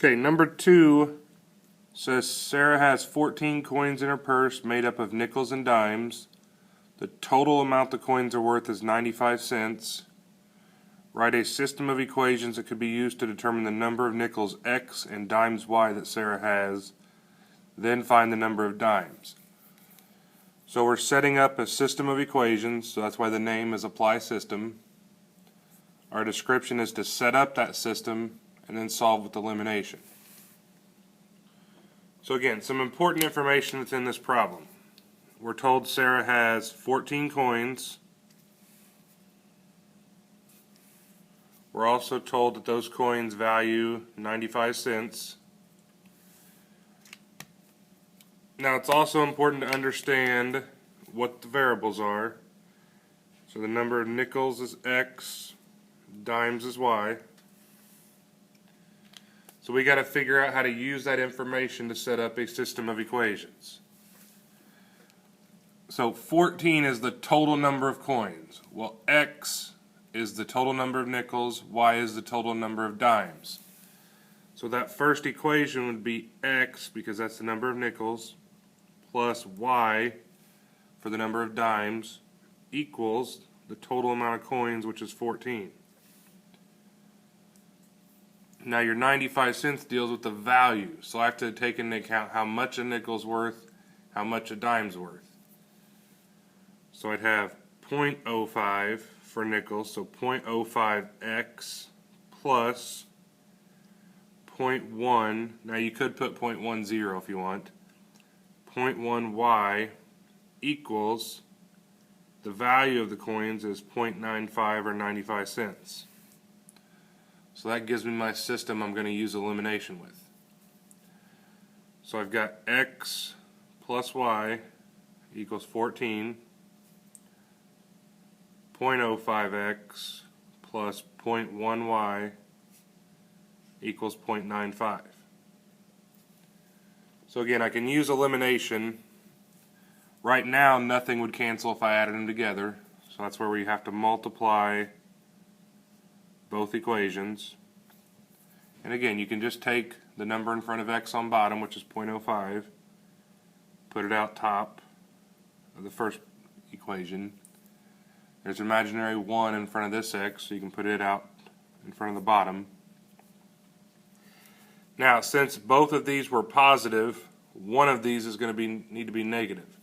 Okay, number 2 says Sarah has 14 coins in her purse made up of nickels and dimes. The total amount the coins are worth is 95 cents. Write a system of equations that could be used to determine the number of nickels X and dimes Y that Sarah has. Then find the number of dimes. So we're setting up a system of equations, so that's why the name is apply system. Our description is to set up that system and then solve with elimination. So again, some important information that's in this problem. We're told Sarah has 14 coins. We're also told that those coins value 95 cents. Now it's also important to understand what the variables are. So the number of nickels is X, dimes is Y. So we got to figure out how to use that information to set up a system of equations. So 14 is the total number of coins. Well, X is the total number of nickels, Y is the total number of dimes. So that first equation would be X, because that's the number of nickels, plus Y for the number of dimes, equals the total amount of coins, which is 14. Now your 95 cents deals with the value, so I have to take into account how much a nickel's worth, how much a dime's worth. So I'd have 0.05 for nickels, so 0.05x plus 0.1, now you could put 0.10 if you want, 0.1y equals, the value of the coins is 0.95 or 95 cents. So that gives me my system I'm going to use elimination with. So I've got x plus y equals 14, 0.05x plus 0.1y equals 0.95. So again, I can use elimination. Right now, nothing would cancel if I added them together. So that's where we have to multiply both equations. And again, you can just take the number in front of x on bottom, which is 0.05, put it out top of the first equation. There's an imaginary 1 in front of this x, so you can put it out in front of the bottom. Now, since both of these were positive, one of these is going to need to be negative.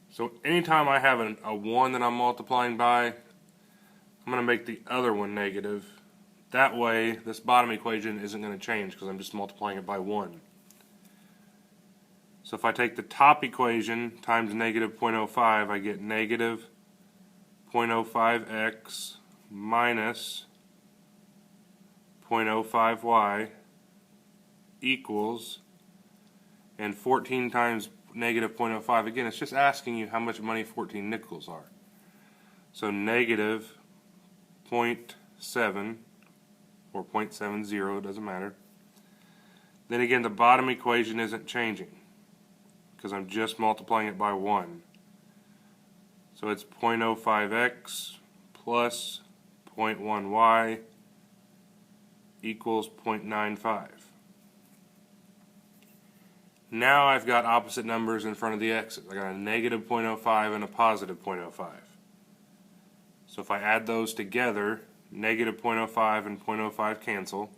So anytime I have a 1 that I'm multiplying by, I'm going to make the other one negative. That way, this bottom equation isn't going to change because I'm just multiplying it by 1. So if I take the top equation times negative 0.05, I get negative 0.05x minus 0.05y equals, and 14 times negative 0.05, again, it's just asking you how much money 14 nickels are. So negative 0.7 or 0.70, it doesn't matter. Then again, the bottom equation isn't changing because I'm just multiplying it by 1. So it's 0.05x plus 0.1y equals 0.95. Now I've got opposite numbers in front of the x's. I got a negative 0.05 and a positive 0.05. So if I add those together, negative 0.05 and 0.05 cancel.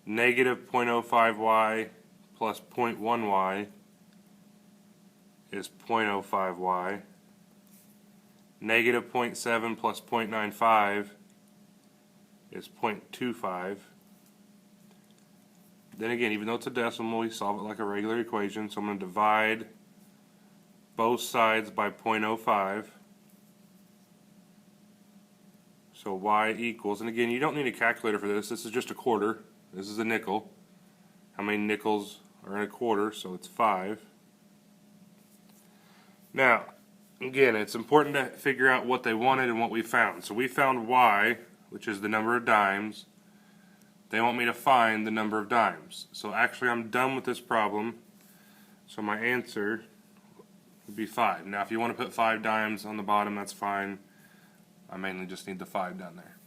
Negative 0.05y plus 0.1y is 0.05y. Negative 0.7 plus 0.95 is 0.25. Then again, even though it's a decimal, we solve it like a regular equation, so I'm going to divide both sides by 0.05. So y equals, and again, you don't need a calculator for this. This is just a quarter. This is a nickel. How many nickels are in a quarter? So it's 5. Now, again, it's important to figure out what they wanted and what we found. So we found y, which is the number of dimes. They want me to find the number of dimes. So actually, I'm done with this problem. So my answer would be 5. Now, if you want to put 5 dimes on the bottom, that's fine. I mainly just need the 5 down there.